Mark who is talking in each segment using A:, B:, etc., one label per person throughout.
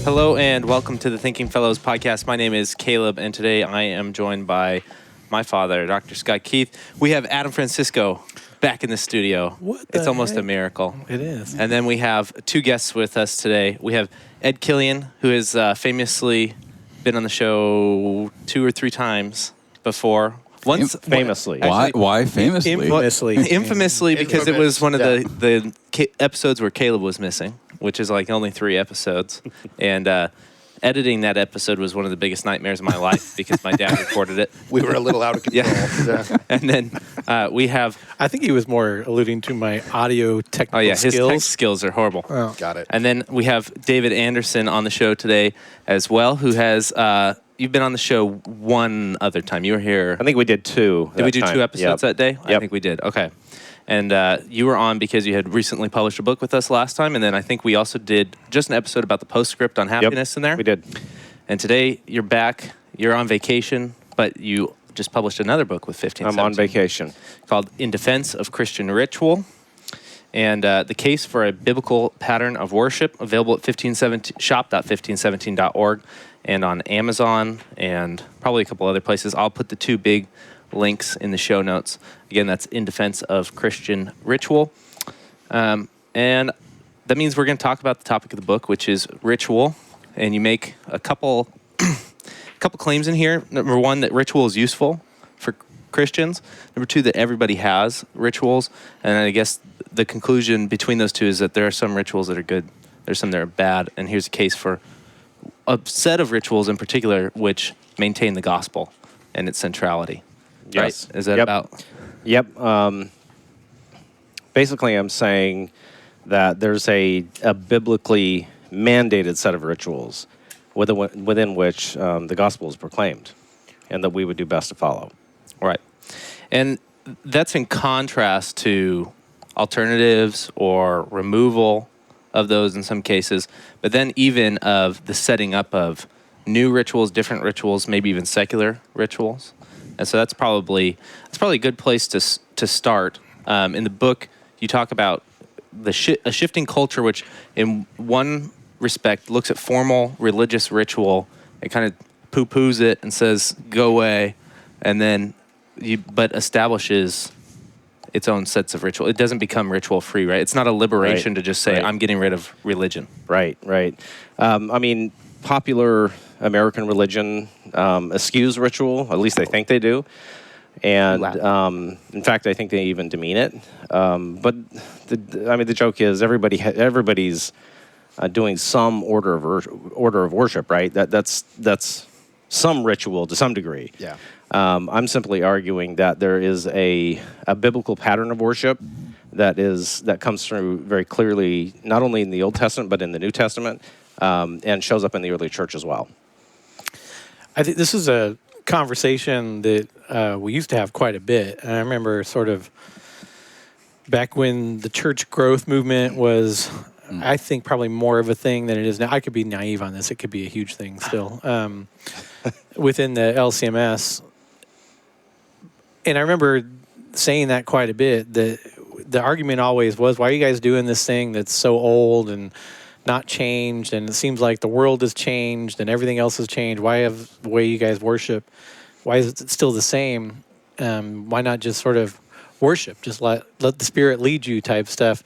A: Hello and welcome to the Thinking Fellows podcast. My name is Caleb, and today I am joined by my father, Dr. Scott Keith. We have Adam Francisco back in the studio. It's almost a miracle.
B: It is.
A: And then we have two guests with us today. We have Ed Killian, who has famously been on the show 2 or 3 times before. Once
C: famously.
D: Why famously?
A: Infamously, because it was one of the episodes where Caleb was missing, which is like only 3 episodes. And editing that episode was one of the biggest nightmares of my life because my dad recorded it.
B: We were a little out of control.
A: Yeah. And then we have...
B: I think he was more alluding to my audio technical skills.
A: His tech skills are horrible.
B: Oh. Got it.
A: And then we have David Andersen on the show today as well, who has... You've been on the show one other time. You were here.
C: I think we did 2.
A: Did we do 2 episodes that day?
C: Yep.
A: I think we did. Okay. And you were on because you had recently published a book with us last time. And then I think we also did just an episode about the postscript on happiness in there.
C: We did.
A: And today you're back. You're on vacation, but you just published another book with 1517.
C: I'm on vacation.
A: Called In Defense of Christian Ritual. And the case for a biblical pattern of worship, available at shop.1517.org and on Amazon and probably a couple other places. I'll put the 2 big links in the show notes. Again, that's In Defense of Christian Ritual. And that means we're going to talk about the topic of the book, which is ritual. And you make a couple claims in here. Number 1, that ritual is useful for Christians. Number 2, that everybody has rituals. And I guess the conclusion between those 2 is that there are some rituals that are good. There's some that are bad. And here's a case for a set of rituals in particular which maintain the gospel and its centrality.
C: Yes.
A: Right? Is that about?
C: Yep. Basically, I'm saying that there's a biblically mandated set of rituals within which the gospel is proclaimed and that we would do best to follow.
A: Right. And that's in contrast to alternatives or removal of those in some cases, but then even of the setting up of new rituals, different rituals, maybe even secular rituals. And so that's probably a good place to start. In the book, you talk about a shifting culture, which in one respect looks at formal religious ritual and kind of poo-poos it and says, go away, and then but establishes its own sets of ritual. It doesn't become ritual free, right? It's not a liberation to just say, I'm getting rid of religion.
C: Right. I mean, popular American religion eschews ritual, at least they think they do. And in fact, I think they even demean it. But the joke is everybody's doing some order of worship, right? That's some ritual to some degree.
B: Yeah.
C: I'm simply arguing that there is a biblical pattern of worship that comes through very clearly, not only in the Old Testament, but in the New Testament, and shows up in the early church as well.
B: I think this is a conversation that we used to have quite a bit. And I remember sort of back when the church growth movement was, I think, probably more of a thing than it is now. I could be naive on this. It could be a huge thing still. Within the LCMS. And I remember saying that quite a bit, that the argument always was, why are you guys doing this thing that's so old and not changed, and it seems like the world has changed and everything else has changed. Why have the way you guys worship, why is it still the same? Why not just sort of worship, just let the Spirit lead you type stuff?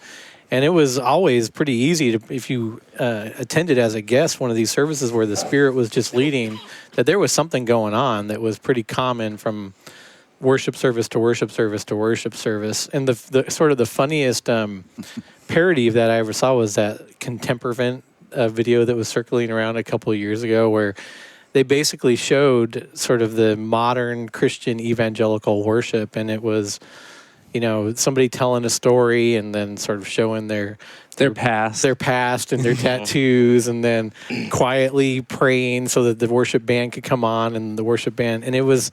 B: And it was always pretty easy to, if you attended as a guest one of these services where the Spirit was just leading, that there was something going on that was pretty common from worship service to worship service to worship service. And the sort of the funniest parody of that I ever saw was that Contemporvent video that was circling around a couple of years ago, where they basically showed sort of the modern Christian evangelical worship, and it was, somebody telling a story and then sort of showing their past and their tattoos, and then quietly praying so that the worship band could come on, and the worship band, and it was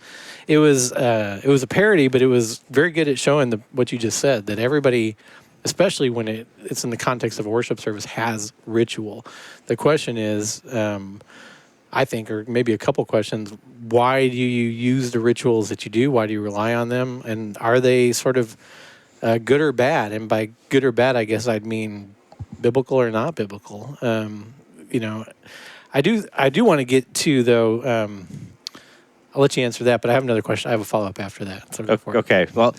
B: a parody, but it was very good at showing what you just said, that everybody, especially when it's in the context of a worship service, has ritual. The question is, I think, or maybe a couple questions, why do you use the rituals that you do? Why do you rely on them? And are they sort of good or bad? And by good or bad, I guess I'd mean biblical or not biblical. I do want to get to, though, I'll let you answer that, but I have another question. I have a follow-up after that. So go for it.
C: Okay. Well,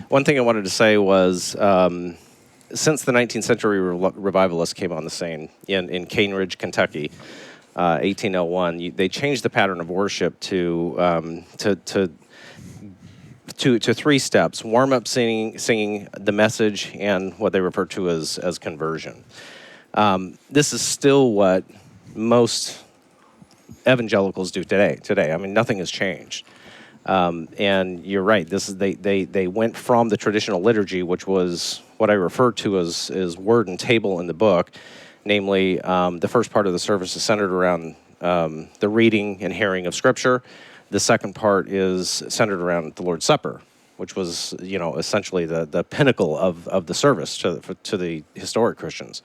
C: one thing I wanted to say was since the 19th century revivalists came on the scene in Cane Ridge, Kentucky, 1801, they changed the pattern of worship to 3 steps: warm-up singing, the message, and what they refer to as conversion. This is still what most evangelicals do today. I mean, nothing has changed. And you're right. This is they went from the traditional liturgy, which was what I refer to as word and table in the book. Namely, the first part of the service is centered around the reading and hearing of Scripture. The second part is centered around the Lord's Supper, which was, essentially the pinnacle of the service to the historic Christians.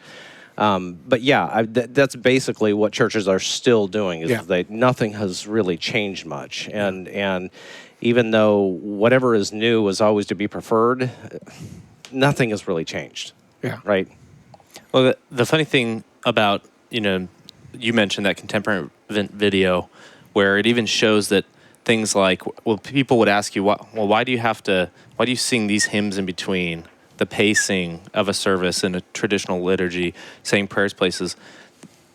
C: But yeah, that's basically what churches are still doing. Nothing has really changed much, and even though whatever is new is always to be preferred, nothing has really changed.
B: Yeah.
C: Right.
A: Well, the funny thing about, you mentioned that contemporary video where it even shows that things like, well, people would ask you, why do you sing these hymns in between the pacing of a service in a traditional liturgy, saying prayers places?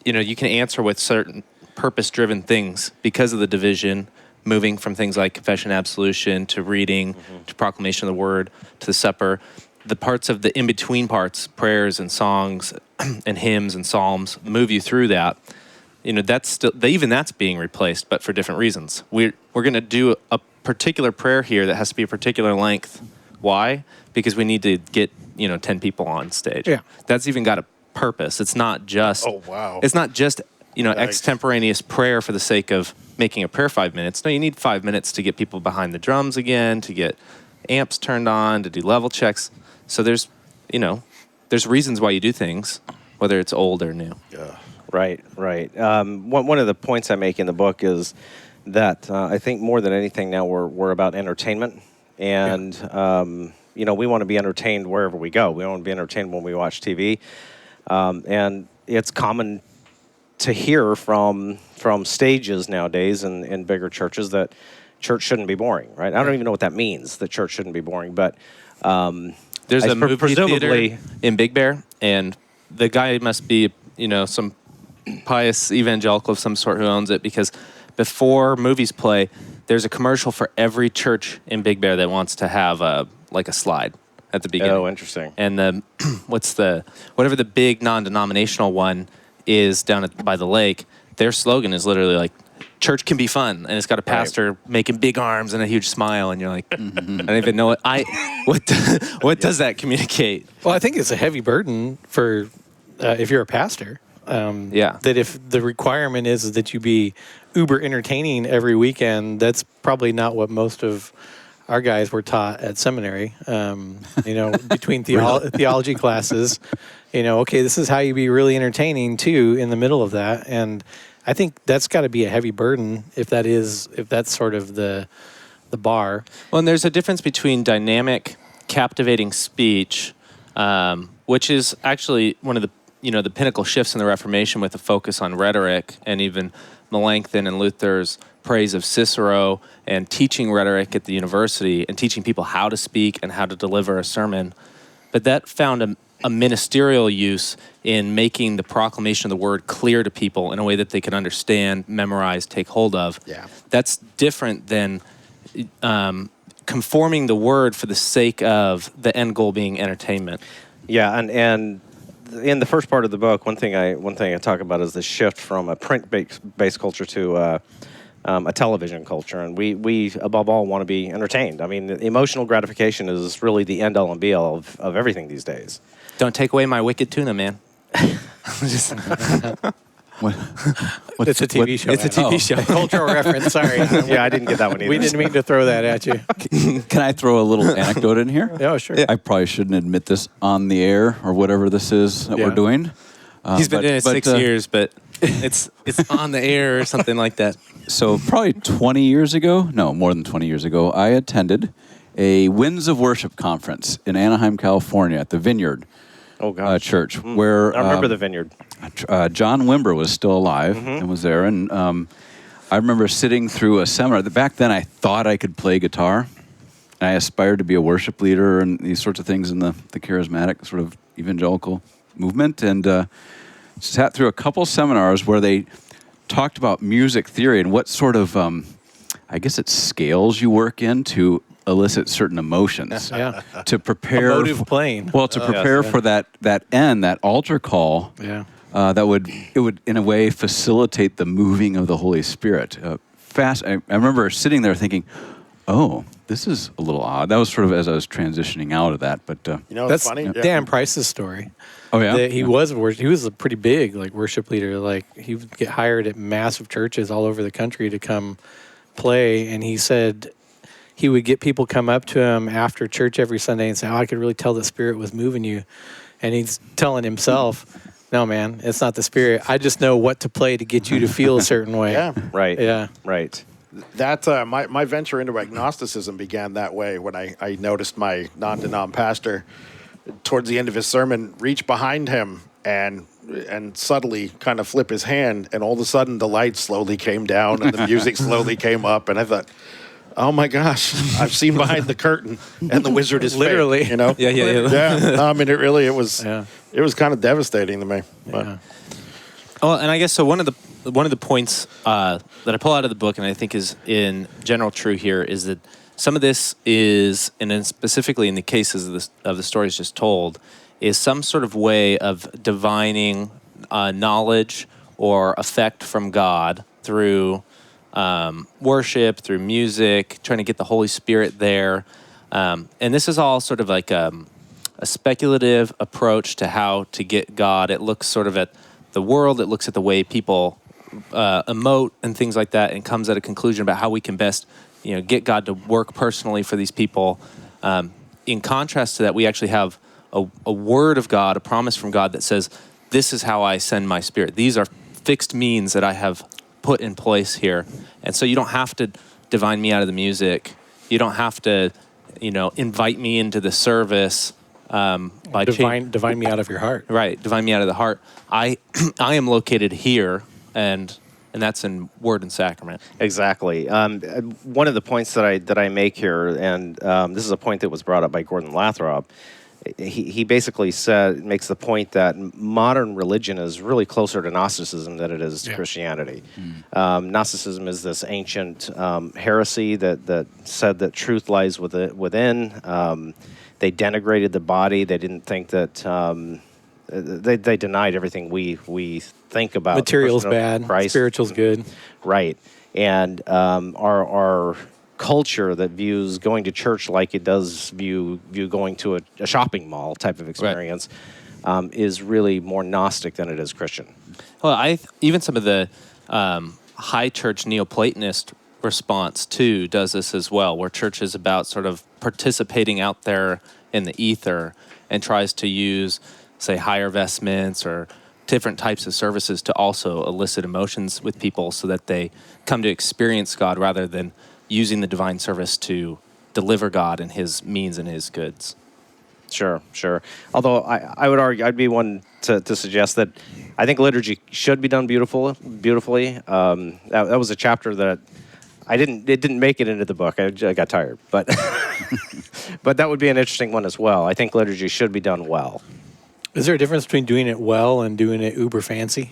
A: You can answer with certain purpose-driven things because of the division, moving from things like confession, absolution, to reading, to proclamation of the word, to the supper. The parts of the in-between parts, prayers and songs and hymns and psalms, move you through that. That's still, that's being replaced, but for different reasons. We're going to do a particular prayer here that has to be a particular length. Why? Because we need to get 10 people on stage.
B: Yeah.
A: That's even got a purpose. It's not just.
D: Oh, wow.
A: It's not just
D: Nice.
A: extemporaneous prayer for the sake of making a prayer 5 minutes. No, you need 5 minutes to get people behind the drums again, to get amps turned on, to do level checks. So there's reasons why you do things, whether it's old or new.
D: Yeah.
C: Right. One of the points I make in the book is that I think more than anything now we're about entertainment, and we want to be entertained wherever we go. We want to be entertained when we watch TV, and it's common to hear from stages nowadays in bigger churches that church shouldn't be boring. Right? I don't even know what that means. That church shouldn't be boring, but
A: there's a movie
C: presumably
A: theater in Big Bear, and the guy must be some pious evangelical of some sort who owns it, because before movies play, there's a commercial for every church in Big Bear that wants to have a slide at the beginning.
C: Oh, interesting.
A: And whatever the big non-denominational one is down by the lake, their slogan is literally like, church can be fun, and it's got a pastor making big arms and a huge smile, and you're like, I don't even know what does that communicate?
B: Well, I think it's a heavy burden for if you're a pastor. That if the requirement is that you be uber entertaining every weekend, that's probably not what most of our guys were taught at seminary. Between theology classes, okay, this is how you be really entertaining too in the middle of that. And I think that's got to be a heavy burden if that's sort of the bar.
A: Well, and there's a difference between dynamic, captivating speech, which is actually one of the the pinnacle shifts in the Reformation with a focus on rhetoric, and even Melanchthon and Luther's praise of Cicero, and teaching rhetoric at the university and teaching people how to speak and how to deliver a sermon. But that found a ministerial use in making the proclamation of the word clear to people in a way that they could understand, memorize, take hold of.
D: Yeah.
A: That's different than conforming the word for the sake of the end goal being entertainment.
C: Yeah, and in the first part of the book, one thing I talk about is the shift from a print-based culture to a television culture, and we above all want to be entertained. I mean, emotional gratification is really the end-all and be-all of everything these days.
A: Don't take away my wicked tuna, man.
B: It's a TV show.
A: It's a TV show.
B: Cultural reference. Sorry.
C: Yeah, I didn't get that one either.
B: We didn't mean to throw that at you.
E: Can I throw a little anecdote in here?
B: Oh, sure.
E: I probably shouldn't admit this on the air or whatever this is that we're doing.
A: He's been doing it 6 years, but it's on the air or something like that.
E: So probably 20 years ago, no, more than 20 years ago, I attended a Winds of Worship conference in Anaheim, California at the Vineyard. church where
C: I remember the vineyard.
E: John Wimber was still alive and was there. And I remember sitting through a seminar. Back then, I thought I could play guitar. And I aspired to be a worship leader and these sorts of things in the charismatic sort of evangelical movement. And sat through a couple seminars where they talked about music theory and what sort of, I guess it's scales you work in to elicit certain emotions. To prepare
B: Emotive playing.
E: Well, to prepare for that end, that altar call. That would in a way facilitate the moving of the Holy Spirit. I remember sitting there thinking, oh, this is a little odd. That was sort of as I was transitioning out of that. But
B: that's
D: funny.
B: Dan Price's story.
E: Oh yeah,
B: He was a pretty big worship leader. He would get hired at massive churches all over the country to come play, and he said he would get people come up to him after church every Sunday and say, "Oh, I could really tell the Spirit was moving you," and he's telling himself, "No, man, it's not the Spirit. I just know what to play to get you to feel a certain way."
D: Yeah.
C: Right.
B: Yeah.
C: Right.
D: That my venture into agnosticism began that way when I noticed my non-denom pastor towards the end of his sermon reach behind him and subtly kind of flip his hand, and all of a sudden the lights slowly came down and the music slowly came up, and I thought, oh my gosh, I've seen behind the curtain, and the wizard is
B: Literally.
D: fake, you know?
A: Yeah.
D: I mean, it was kind of devastating to me. But.
B: Yeah.
A: Well, and I guess so. One of the points that I pull out of the book, and I think is in general true here, is that some of this is, and then specifically in the cases of the stories just told, is some sort of way of divining knowledge or effect from God through worship, through music, trying to get the Holy Spirit there. And this is all sort of like a speculative approach to how to get God. It looks sort of at the world, it looks at the way people emote and things like that, and comes at a conclusion about how we can best get God to work personally for these people. In contrast to that, we actually have a word of God, a promise from God that says, this is how I send my Spirit. These are fixed means that I have put in place here. And so you don't have to divine me out of the music. You don't have to, invite me into the service. By
B: divine me out of your heart.
A: Right, divine me out of the heart. I am located here, and that's in Word and Sacrament.
C: Exactly. One of the points that I make here, and this is a point that was brought up by Gordon Lathrop. He basically makes the point that modern religion is really closer to Gnosticism than it is to Christianity. Gnosticism is this ancient heresy that said that truth lies within. They denigrated the body. They didn't think that they denied everything we think about.
B: Material's bad,
C: Christ.
B: Spiritual's good.
C: Right. And our culture that views going to church like it does view going to a shopping mall type of experience is really more Gnostic than it is Christian.
A: Well, even some of the high church Neoplatonist response too does this as well, where church is about sort of participating out there in the ether and tries to use, say, higher vestments or different types of services to also elicit emotions with people so that they come to experience God rather than using the divine service to deliver God and his means and his goods.
C: Sure. Although I would argue, I'd be one to suggest that I think liturgy should be done beautifully. That was a chapter that it didn't make it into the book. I got tired, but but that would be an interesting one as well. I think liturgy should be done well.
B: Is there a difference between doing it well and doing it uber fancy?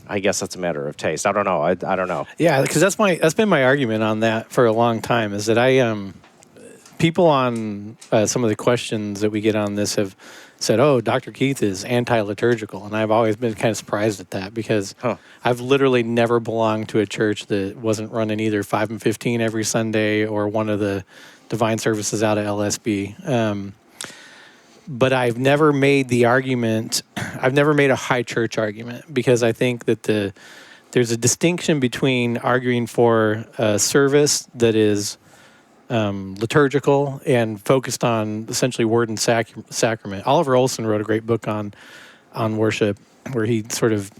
C: I guess that's a matter of taste. I don't know. I don't know.
B: Yeah, because that's been my argument on that for a long time. Is that people on some of the questions that we get on this have said, "Oh, Dr. Keith is anti-liturgical," and I've always been kind of surprised at that because I've literally never belonged to a church that wasn't running either 5 and 15 every Sunday or one of the divine services out of LSB. But I've never made the argument. I've never made a high church argument because I think that there's a distinction between arguing for a service that is liturgical and focused on essentially Word and Sacrament. Oliver Olson wrote a great book on worship where he sort of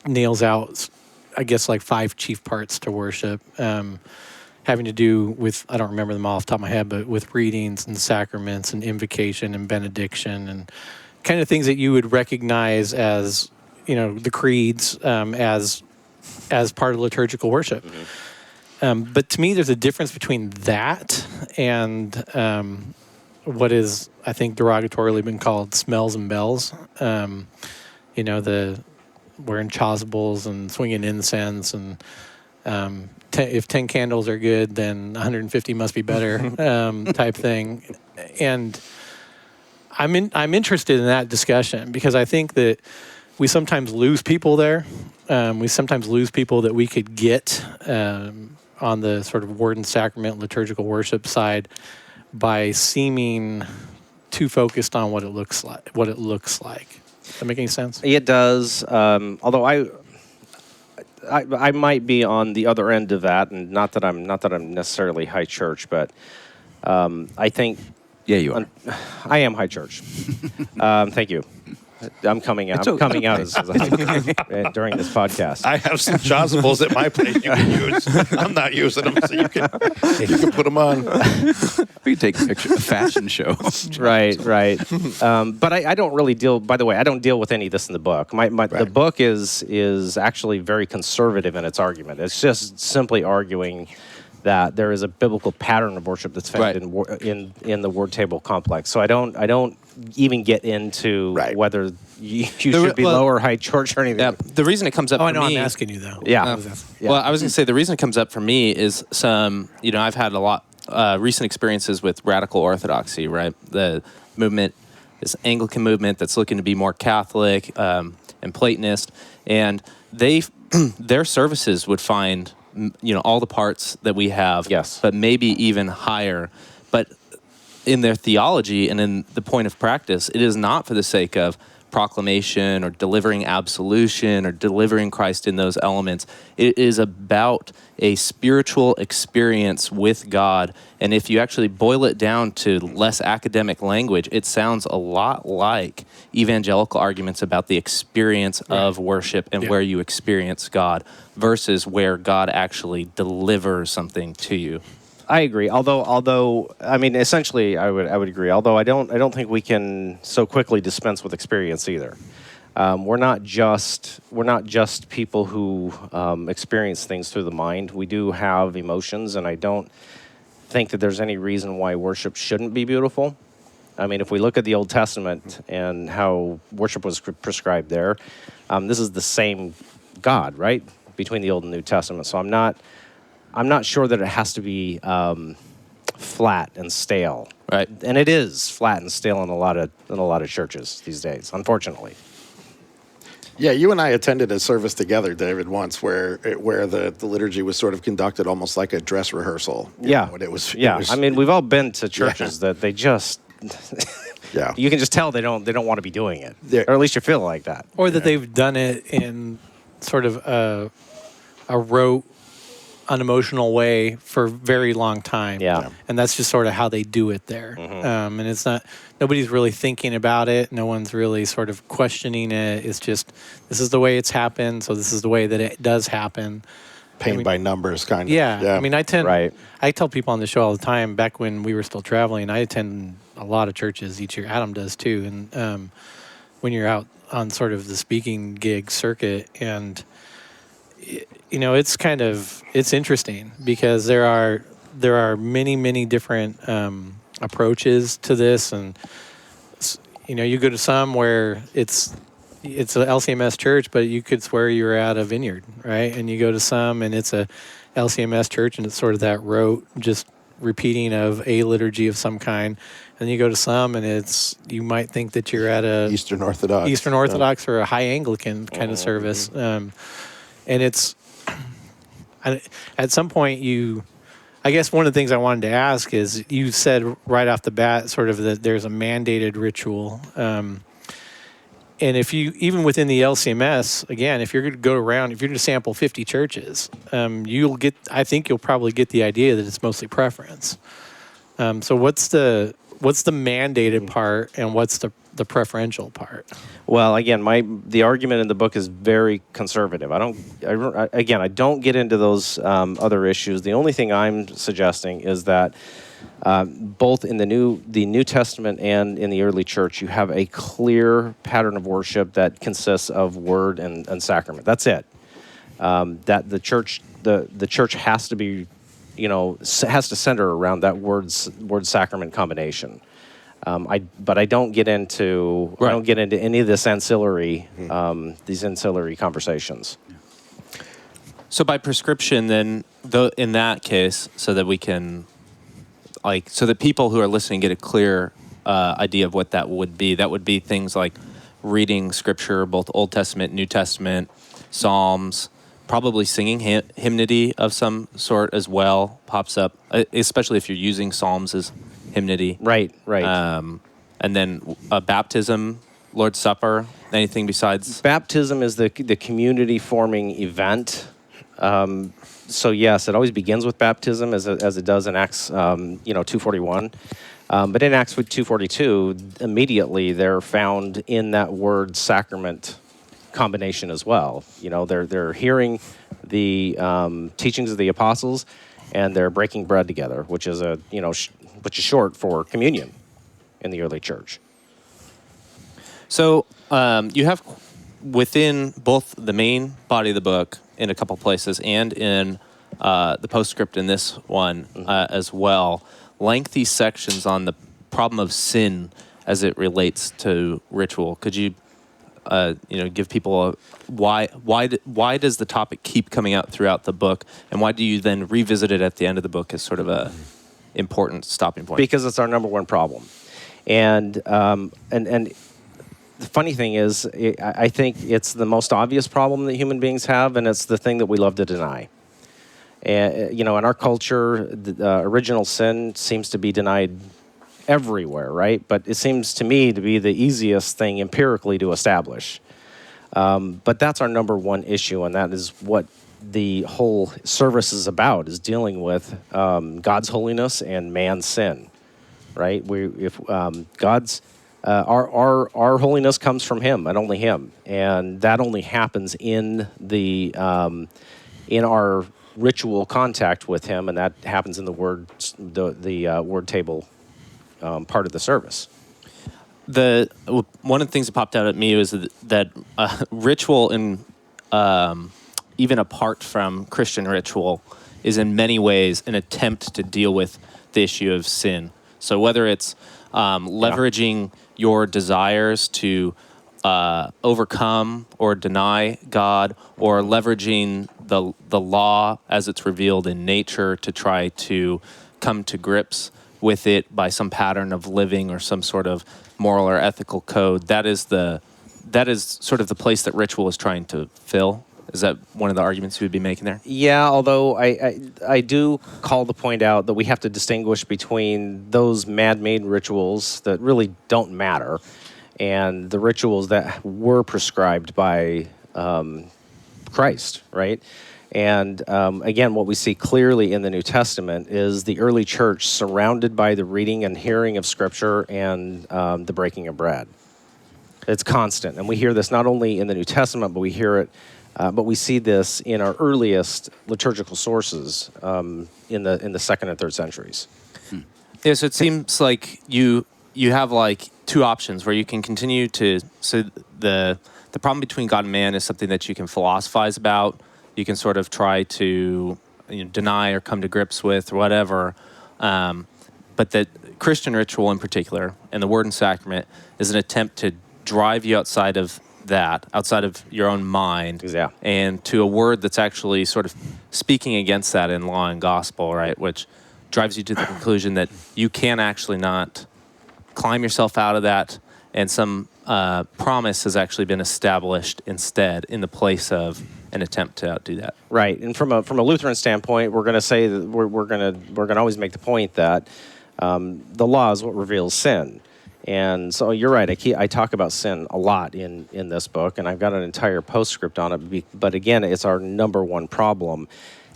B: nails out, I guess, like 5 chief parts to worship. having to do with, I don't remember them all off the top of my head, but with readings and sacraments and invocation and benediction and kind of things that you would recognize as, the creeds as part of liturgical worship. But to me, there's a difference between that and what is, I think, derogatorily been called smells and bells. The wearing chasubles and swinging incense and if 10 candles are good, then 150 must be better type thing. And I'm interested in that discussion because I think that we sometimes lose people there. We sometimes lose people that we could get on the sort of Word and Sacrament liturgical worship side by seeming too focused on what it looks like. Does that make any sense?
C: It does. Although I might be on the other end of that, and not that I'm necessarily high church, but I think
E: you are.
C: I am high church. Thank you. I'm coming out. I'm coming out as during this podcast.
D: I have some chasubles at my place you can use. I'm not using them, so you can put them on.
E: We can take a picture. A fashion show.
C: Right. But I don't really deal. By the way, I don't deal with any of this in the book. The book is actually very conservative in its argument. It's just simply arguing that there is a biblical pattern of worship that's found in the word table complex. So I don't even get into whether you should be low or high church or anything.
A: Yeah, the reason it comes up for me...
B: I'm asking you, though.
C: Yeah.
A: Well, I was going to say the reason it comes up for me is I've had a lot recent experiences with radical orthodoxy, right? The movement is Anglican movement that's looking to be more Catholic and Platonist, and their services would find all the parts that we have,
C: yes,
A: but maybe even higher. But in their theology and in the point of practice, it is not for the sake of proclamation or delivering absolution or delivering Christ in those elements. It is about a spiritual experience with God. And if you actually boil it down to less academic language, it sounds a lot like evangelical arguments about the experience of worship and where you experience God versus where God actually delivers something to you.
C: I agree. Although I mean, essentially, I would agree. Although I don't think we can so quickly dispense with experience either. We're not just people who experience things through the mind. We do have emotions, and I don't think that there's any reason why worship shouldn't be beautiful. I mean, if we look at the Old Testament and how worship was prescribed there, this is the same God, right, between the Old and New Testament. So I'm not sure that it has to be flat and stale,
A: right?
C: And it is flat and stale in a lot of churches these days, unfortunately.
D: Yeah, you and I attended a service together, David, once where the liturgy was sort of conducted almost like a dress rehearsal. And it was.
C: I mean, we've all been to churches that they just. You can just tell they don't want to be doing it, or at least you feel like that,
B: or that they've done it in sort of a rote, unemotional way for a very long time. And that's just sort of how they do it there. And it's not, nobody's really thinking about it. No one's really sort of questioning it. It's just, this is the way it's happened, so this is the way that it does happen.
D: Paint by numbers, kind of.
B: Yeah. I mean, I tell people on the show all the time, back when we were still traveling, I attend a lot of churches each year. Adam does too. And when you're out on sort of the speaking gig circuit, and it's interesting because there are many different approaches to this, and you go to some where it's an LCMS church, but you could swear you're at a vineyard, right? And you go to some and it's a LCMS church and it's sort of that rote, just repeating of a liturgy of some kind. And you go to some and you might think that you're at a
D: Eastern Orthodox
B: or a high Anglican kind of service. And it's, at some point I guess one of the things I wanted to ask is, you said right off the bat sort of that there's a mandated ritual. And if you, even within the LCMS, again, if you're going to go around, if you're going to sample 50 churches, I think you'll probably get the idea that it's mostly preference. So what's the what's the mandated part and what's the preferential part?
C: Well, again, the argument in the book is very conservative. I don't get into those other issues. The only thing I'm suggesting is that both in the New Testament and in the early church, you have a clear pattern of worship that consists of word and sacrament. That's it. That the church has to be, has to center around that word sacrament combination. But I don't get into any of this these ancillary conversations.
A: So by prescription, then, in that case, so that we can, so that people who are listening get a clear idea of what that would be things like reading scripture, both Old Testament, New Testament, Psalms, probably singing hymnody of some sort as well pops up, especially if you're using Psalms as hymnody.
C: Right.
A: And then baptism, Lord's Supper, anything besides?
C: Baptism is the community forming event. So yes, it always begins with baptism as it does in Acts 2:41. But in Acts 2:42, immediately they're found in that word sacrament combination as well. They're hearing the teachings of the apostles, and they're breaking bread together, which is which is short for communion in the early church.
A: So you have within both the main body of the book in a couple places and in the postscript in this one as well, lengthy sections on the problem of sin as it relates to ritual. Could you give people why does the topic keep coming out throughout the book, and why do you then revisit it at the end of the book as sort of a important stopping point?
C: Because it's our number one problem, and the funny thing is, I think it's the most obvious problem that human beings have, and it's the thing that we love to deny. And in our culture, the original sin seems to be denied everywhere, right? But it seems to me to be the easiest thing empirically to establish. But that's our number one issue, and that is what the whole service is about, is dealing with God's holiness and man's sin, right? God's our holiness comes from Him and only Him, and that only happens in our ritual contact with Him, and that happens in the word table part of the service.
A: One of the things that popped out at me was that ritual, even apart from Christian ritual, is in many ways an attempt to deal with the issue of sin. So whether it's leveraging your desires to overcome or deny God, or leveraging the law as it's revealed in nature to try to come to grips with it by some pattern of living or some sort of moral or ethical code, that is sort of the place that ritual is trying to fill. Is that one of the arguments you would be making there?
C: Yeah, although I do call the point out that we have to distinguish between those man-made rituals that really don't matter and the rituals that were prescribed by Christ, right? And again, what we see clearly in the New Testament is the early church surrounded by the reading and hearing of Scripture and the breaking of bread. It's constant, and we hear this not only in the New Testament, but we hear it. But we see this in our earliest liturgical sources in the second and third centuries.
A: Yeah, so it seems like you have like two options where you can continue to. So the problem between God and man is something that you can philosophize about. You can sort of try to deny or come to grips with or whatever. But that Christian ritual in particular, and the Word and Sacrament, is an attempt to drive you outside of your own mind,
C: yeah,
A: and to a word that's actually sort of speaking against that in law and gospel, right? Which drives you to the conclusion that you can actually not climb yourself out of that, and some promise has actually been established instead in the place of an attempt to outdo that.
C: Right, and from a Lutheran standpoint, we're going to say that we're going to always make the point that the law is what reveals sin. And so you're right. I talk about sin a lot in this book, and I've got an entire postscript on it. But again, it's our number one problem.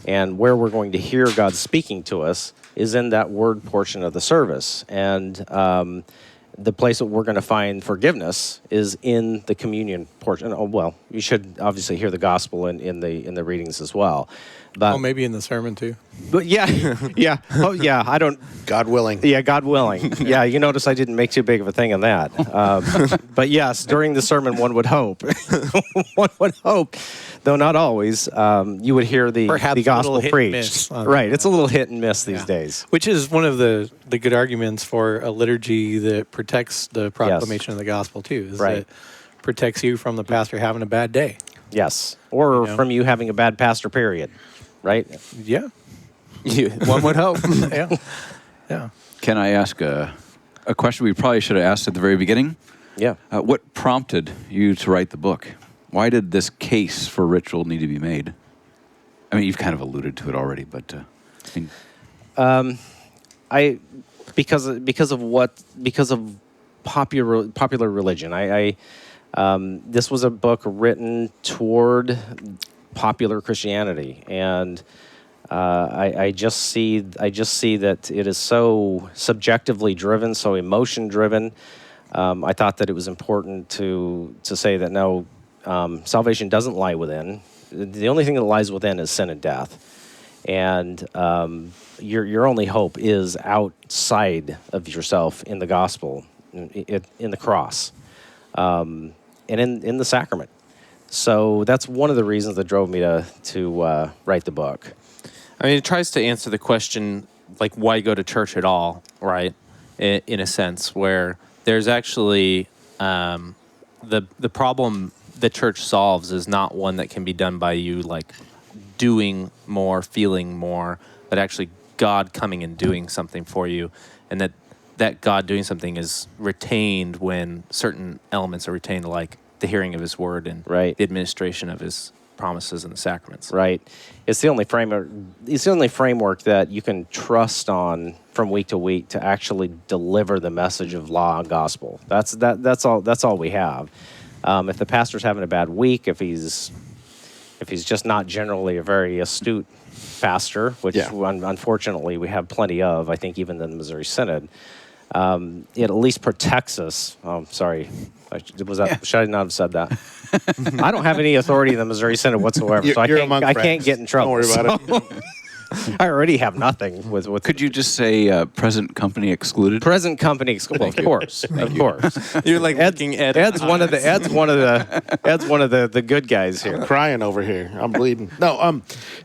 C: And where we're going to hear God speaking to us is in that word portion of the service. And the place that we're going to find forgiveness is in the communion portion. Oh, well, you should obviously hear the gospel in the readings as well. But,
B: maybe in the sermon too.
C: But yeah, yeah. Oh, yeah. I don't.
D: God willing.
C: Yeah, God willing. Yeah, you notice I didn't make too big of a thing of that. But yes, during the sermon, one would hope. One would hope, though not always, you would hear the gospel preached. Right, it's a little hit and miss these days.
B: Which is one of the good arguments for a liturgy that protects the proclamation of the gospel too. Is that it protects you from the pastor having a bad day.
C: Yes, or from you having a bad pastor, period. Right?
B: Yeah.
A: One would hope.
B: Yeah.
E: Can I ask a question we probably should have asked at the very beginning?
C: Yeah.
E: What prompted you to write the book? Why did this case for ritual need to be made? I mean, you've kind of alluded to it already, but
C: because of popular religion. This was a book written toward popular Christianity, and I just see that it is so subjectively driven, so emotion driven. I thought that it was important to say that no, salvation doesn't lie within. The only thing that lies within is sin and death, and your only hope is outside of yourself in the gospel, in the cross, and in the sacrament. So that's one of the reasons that drove me to write the book.
A: I mean, it tries to answer the question, like, why go to church at all, right? In a sense, where there's actually the problem the church solves is not one that can be done by you, like, doing more, feeling more, but actually God coming and doing something for you, and that God doing something is retained when certain elements are retained, like the hearing of his word and the administration of his promises and the sacraments.
C: Right. It's the only framework. It's the only framework that you can trust on from week to week to actually deliver the message of law and gospel. That's all we have. If the pastor's having a bad week, if he's just not generally a very astute pastor, which unfortunately we have plenty of, I think even in the Missouri Synod, it at least protects us. Oh, sorry. Should I not have said that? I don't have any authority in the Missouri Synod whatsoever, so I can't get in trouble.
D: Don't worry about it.
C: I already have nothing with.
E: Could you just say present company excluded?
C: Present company excluded. Of course.
A: You're like
C: Ed's one of the good guys here.
D: I'm crying over here. I'm bleeding. No,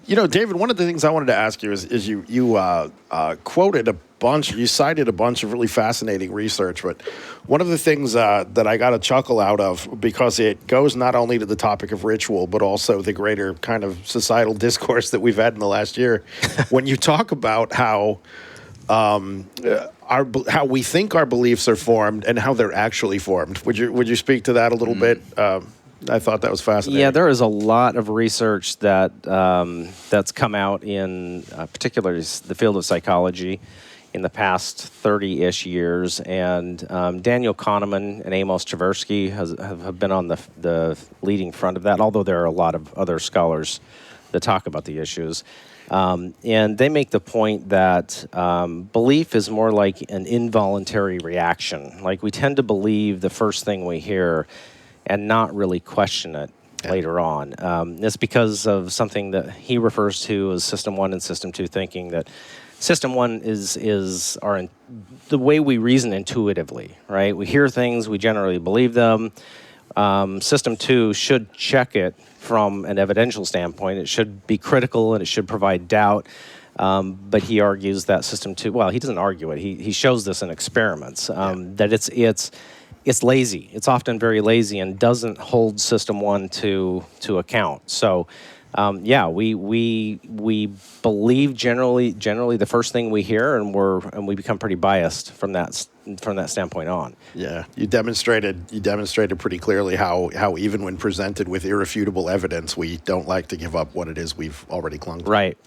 D: David, one of the things I wanted to ask you is you quoted a bunch. You cited a bunch of really fascinating research, but one of the things that I got a chuckle out of, because it goes not only to the topic of ritual, but also the greater kind of societal discourse that we've had in the last year, when you talk about how we think our beliefs are formed and how they're actually formed. Would you speak to that a little bit? I thought that was fascinating.
C: Yeah, there is a lot of research that's come out in particularly the field of psychology in the past 30-ish years, and Daniel Kahneman and Amos Tversky have been on the leading front of that, although there are a lot of other scholars that talk about the issues. And they make the point that belief is more like an involuntary reaction. Like, we tend to believe the first thing we hear and not really question it later on. It's because of something that he refers to as System 1 and System 2 thinking, that System 1 is the way we reason intuitively, right? We hear things, we generally believe them. System 2 should check it from an evidential standpoint. It should be critical and it should provide doubt. But he argues that System 2, well, he doesn't argue it. He shows this in experiments, that it's lazy. It's often very lazy and doesn't hold System 1 to account. So we believe generally the first thing we hear, and we become pretty biased from that standpoint on.
D: Yeah, you demonstrated pretty clearly how even when presented with irrefutable evidence, we don't like to give up what it is we've already clung to.
C: Right.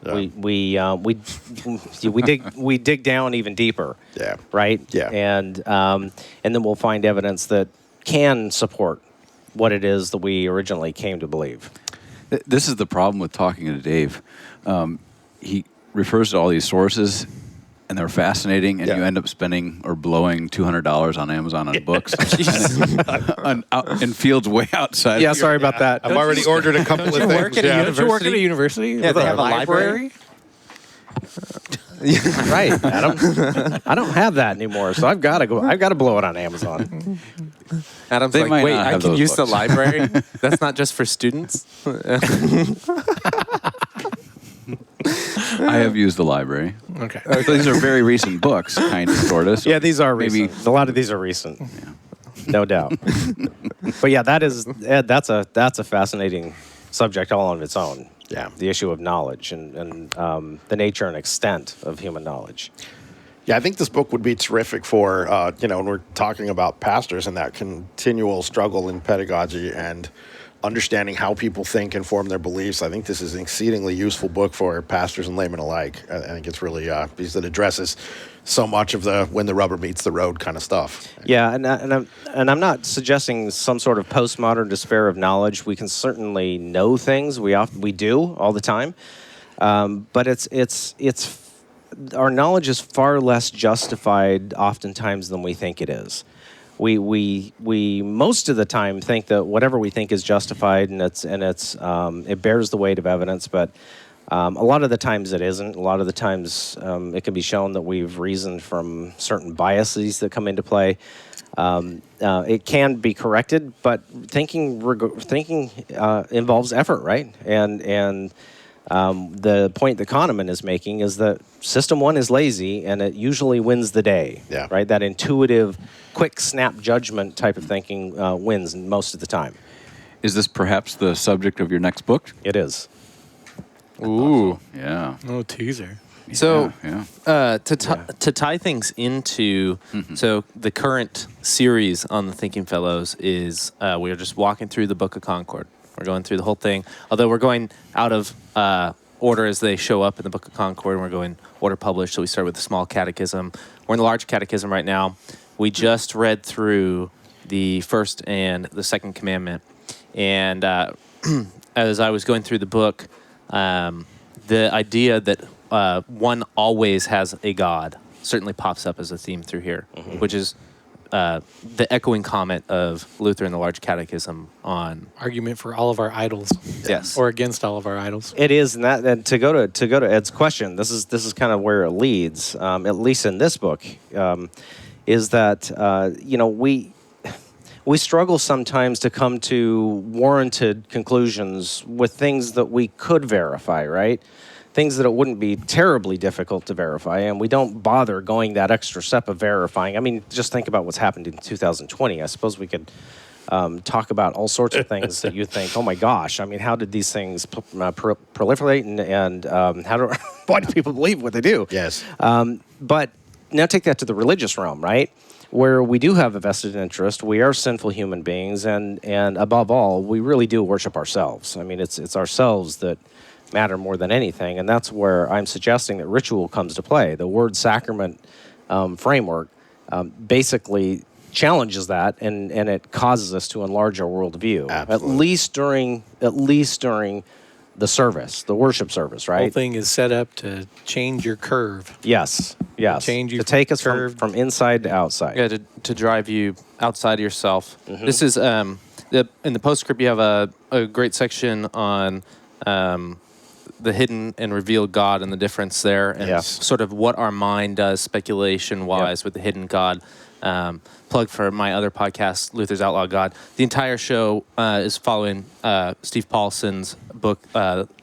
D: Yeah.
C: We dig down even deeper.
D: Yeah.
C: Right.
D: Yeah.
C: And then we'll find evidence that can support what it is that we originally came to believe.
E: This is the problem with talking to Dave. He refers to all these sources, and they're fascinating, and
D: Yeah.
E: you end up spending or blowing $200 on Amazon on books in fields way outside.
C: Yeah,
E: of your-
C: sorry about that.
D: I've already ordered a couple of things.
A: work at a
D: yeah.
B: Don't you work at a university?
A: Yeah,
B: with
A: they have a library.
C: Right, Adam. I don't have that anymore, so I've got to blow it on Amazon.
A: Adam's
E: They
A: like,
E: might
A: wait,
E: not
A: I
E: have
A: can
E: those
A: use the
E: books."
A: library? That's not just for students?
E: I have used the library.
B: Okay.
E: So these are very recent books, kind of, sort of. So
C: Yeah, these are
E: maybe-
C: recent. A lot of these are recent, no doubt. But yeah, that's a fascinating subject all on its own.
D: Yeah.
C: The issue of knowledge and the nature and extent of human knowledge.
D: Yeah, I think this book would be terrific for, when we're talking about pastors and that continual struggle in pedagogy and understanding how people think and form their beliefs. I think this is an exceedingly useful book for pastors and laymen alike. I think it's really, because it addresses so much of the when the rubber meets the road kind of stuff.
C: Yeah, and I'm not suggesting some sort of postmodern despair of knowledge. We can certainly know things. We do all the time, but it's our knowledge is far less justified oftentimes than we think it is. We most of the time think that whatever we think is justified and it bears the weight of evidence, but a lot of the times it isn't. A lot of the times it can be shown that we've reasoned from certain biases that come into play. It can be corrected, but thinking involves effort, right? And the point that Kahneman is making is that system one is lazy, and it usually wins the day.
D: Yeah.
C: Right. That intuitive, quick snap judgment type of thinking wins most of the time.
E: Is this perhaps the subject of your next book?
C: It is.
A: Ooh.
E: Yeah.
B: No teaser.
A: So
E: Yeah.
A: to tie things into, so the current series on the Thinking Fellows is we are just walking through the Book of Concord. We're going through the whole thing, although we're going out of order as they show up in the Book of Concord, and we're going order published. So we start with the small catechism. We're in the large catechism right now. We just read through the first and the second commandment, and as I was going through the book, the idea that one always has a God certainly pops up as a theme through here, which is the echoing comment of Luther in the Large Catechism on
B: Argument for all of our idols.
A: yes,
B: Or against all of our idols.
C: It is, and to go to Ed's question, this is kind of where it leads, at least in this book, is that we struggle sometimes to come to warranted conclusions with things that we could verify, right? Things that it wouldn't be terribly difficult to verify, and we don't bother going that extra step of verifying. I mean, just think about what's happened in 2020. I suppose we could talk about all sorts of things that you think, oh my gosh, I mean, how did these things proliferate, and why do people believe what they do?
D: Yes.
C: But now take that to the religious realm, right? Where we do have a vested interest, we are sinful human beings, and above all, we really do worship ourselves. I mean, it's ourselves that matter more than anything, and that's where I'm suggesting that ritual comes to play. The Word Sacrament framework basically challenges that, and it causes us to enlarge our worldview.
D: Absolutely.
C: At least during the service, the worship service,
B: The whole
C: right?
B: thing is set up to change your curve.
C: Yes.
B: Change
C: To
B: your
C: take us
B: curve.
C: from inside to outside.
A: yeah, to drive you outside of yourself. This is in the postscript. You have a great section on the hidden and revealed God and the difference there, and
C: Yes.
A: sort of what our mind does speculation-wise with the hidden God. Plug for my other podcast, Luther's Outlaw God. The entire show is following Steve Paulson's book,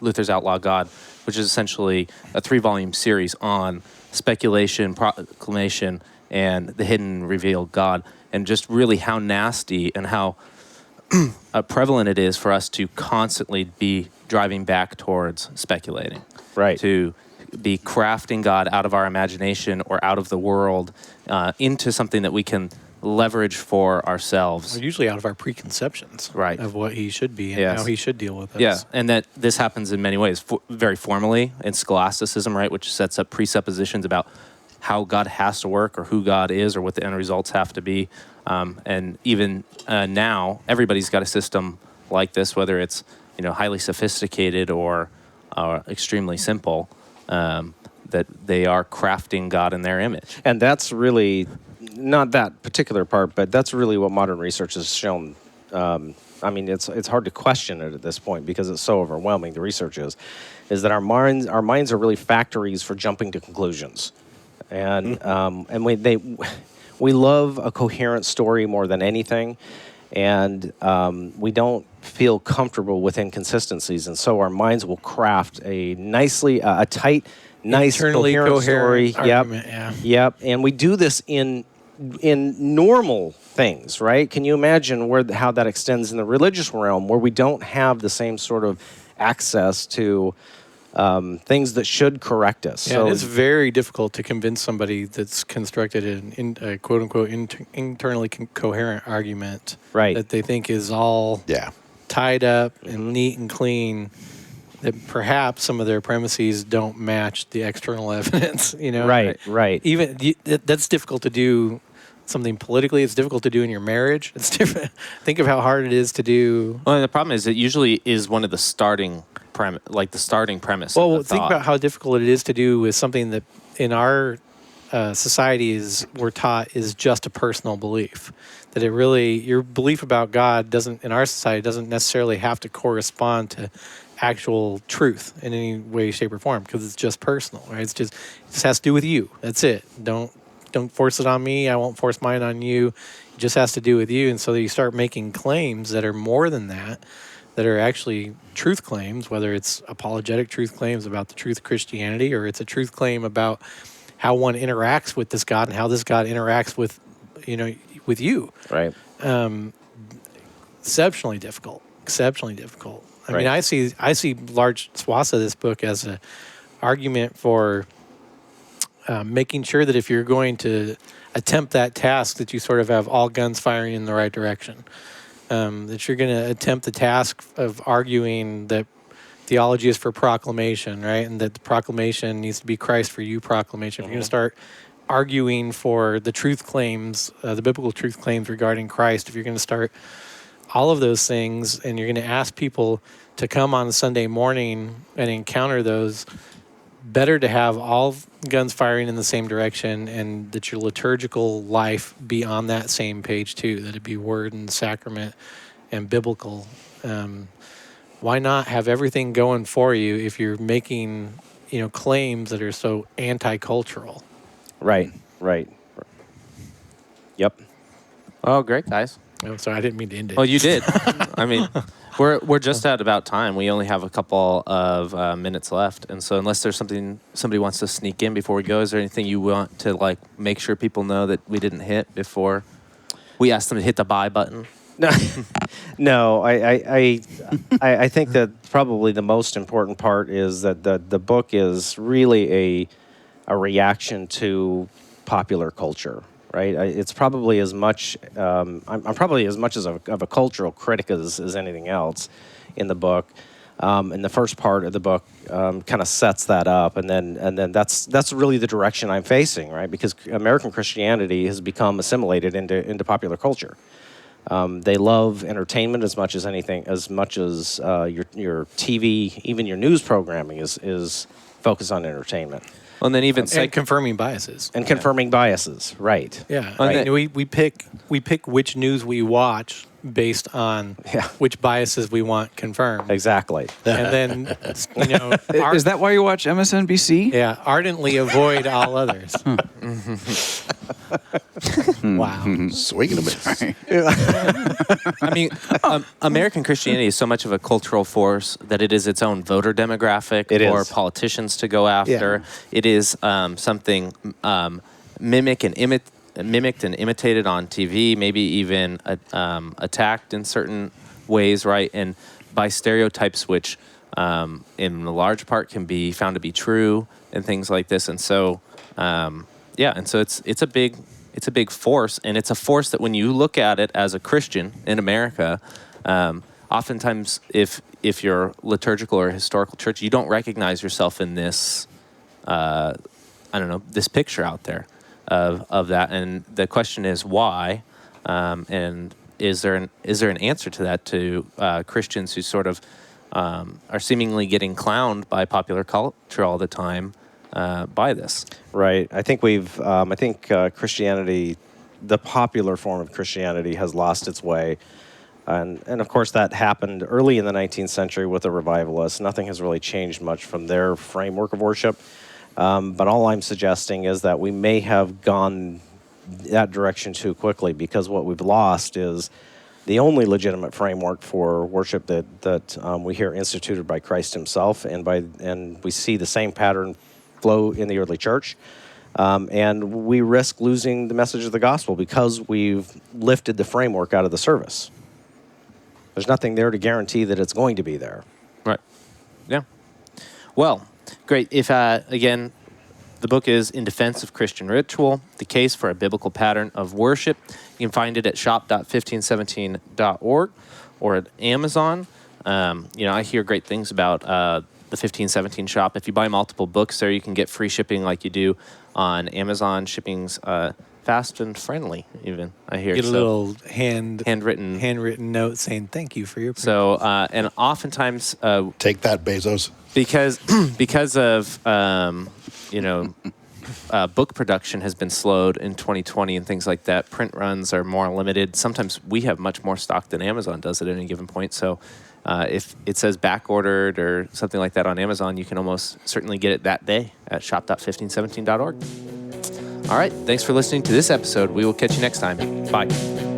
A: Luther's Outlaw God, which is essentially a 3-volume series on speculation, proclamation, and the hidden and revealed God, and just really how nasty and how prevalent it is for us to constantly be driving back towards speculating.
C: Right.
A: To be crafting God out of our imagination or out of the world into something that we can leverage for ourselves.
B: We're usually out of our preconceptions
A: Right.
B: of what he should be and
A: Yes.
B: how he should deal with us.
A: Yeah, and that this happens in many ways, very formally in scholasticism, right, which sets up presuppositions about how God has to work or who God is or what the end results have to be. And even now, everybody's got a system like this, whether it's highly sophisticated or extremely simple, that they are crafting God in their image.
C: And that's really not that particular part, but that's really what modern research has shown. I mean, it's hard to question it at this point because it's so overwhelming. The research is that our minds are really factories for jumping to conclusions, and we love a coherent story more than anything, and we don't feel comfortable with inconsistencies, and so our minds will craft a tight, nice,
B: Internally
C: coherent story.
B: argument, yeah.
C: Yep, and we do this in normal things, right? Can you imagine how that extends in the religious realm, where we don't have the same sort of access to things that should correct us?
B: Yeah,
C: So
B: it's very difficult to convince somebody that's constructed a quote unquote internally coherent argument
C: Right.
B: that they think is all tied up and neat and clean, that perhaps some of their premises don't match the external evidence,
C: Right.
B: Even that's difficult to do. Something politically, it's difficult to do in your marriage. It's different. Think of how hard it is to do.
A: Well, and the problem is it usually is one of the starting premise.
B: Well,
A: of the
B: think
A: thought.
B: about how difficult it is to do with something that in our societies we're taught is just a personal belief. That it really, your belief about God doesn't necessarily have to correspond to actual truth in any way, shape, or form, because it's just personal, right? It just has to do with you. That's it. Don't force it on me. I won't force mine on you. It just has to do with you. And so you start making claims that are more than that are actually truth claims, whether it's apologetic truth claims about the truth of Christianity, or it's a truth claim about how one interacts with this God and how this God interacts with you.
C: Right.
B: Exceptionally difficult. I
C: Right.
B: mean, I see large swaths of this book as an argument for making sure that if you're going to attempt that task, that you sort of have all guns firing in the right direction. That you're going to attempt the task of arguing that theology is for proclamation, right? And that the proclamation needs to be Christ for you proclamation. If you're going to start arguing for the truth claims, the biblical truth claims regarding Christ, if you're going to start all of those things and you're going to ask people to come on a Sunday morning and encounter those, better to have all guns firing in the same direction and that your liturgical life be on that same page too, that it be Word and Sacrament and biblical. Why not have everything going for you if you're making, claims that are so anti-cultural?
C: Right. Yep.
A: Oh, great, guys.
B: Oh, sorry, I didn't mean to end it.
A: Well, you did. I mean, we're just at about time. We only have a couple of minutes left, and so unless there's somebody wants to sneak in before we go, is there anything you want to make sure people know that we didn't hit before we asked them to hit the buy button?
C: No. I think that probably the most important part is that the book is really a reaction to popular culture. Right, it's probably as much. I'm probably as much of a cultural critic as anything else in the book. And the first part of the book kind of sets that up, and then that's really the direction I'm facing, right? Because American Christianity has become assimilated into popular culture. They love entertainment as much as anything, as much as your TV, even your news programming is focused on entertainment.
A: Well, and then even
B: and confirming biases.
C: And confirming biases, right.
B: Yeah.
C: Right.
B: We pick which news we watch based on which biases we want confirmed.
C: Exactly.
B: And then,
E: Is that why you watch MSNBC?
B: Yeah, ardently avoid all others. Wow.
D: Swing and a miss.
A: I mean, American Christianity is so much of a cultural force that it is its own voter demographic for politicians to go after.
B: Yeah.
A: It is something mimic and mimicked and imitated on TV, maybe even attacked in certain ways, right? And by stereotypes, which in large part can be found to be true, and things like this. And so, and so it's a big force, and it's a force that when you look at it as a Christian in America, oftentimes if you're liturgical or historical church, you don't recognize yourself in this. This picture out there of that, and the question is why, and is there an answer to that to Christians who sort of are seemingly getting clowned by popular culture all the time by this?
C: Right. I think Christianity, the popular form of Christianity, has lost its way. And of course, that happened early in the 19th century with the revivalists. Nothing has really changed much from their framework of worship. But all I'm suggesting is that we may have gone that direction too quickly, because what we've lost is the only legitimate framework for worship that we hear instituted by Christ himself, and we see the same pattern flow in the early church. And we risk losing the message of the gospel because we've lifted the framework out of the service. There's nothing there to guarantee that it's going to be there.
A: Right. Yeah. Well, great. If, again, the book is In Defense of Christian Ritual, The Case for a Biblical Pattern of Worship. You can find it at shop.1517.org or at Amazon. I hear great things about the 1517 shop. If you buy multiple books there, you can get free shipping like you do on Amazon. Shipping's fast and friendly, even, I hear.
B: Get a little handwritten note saying thank you for your purchase.
A: So, and oftentimes...
D: Take that, Bezos.
A: Because of, book production has been slowed in 2020 and things like that. Print runs are more limited. Sometimes we have much more stock than Amazon does at any given point. So if it says back-ordered or something like that on Amazon, you can almost certainly get it that day at shop.1517.org. All right. Thanks for listening to this episode. We will catch you next time. Bye.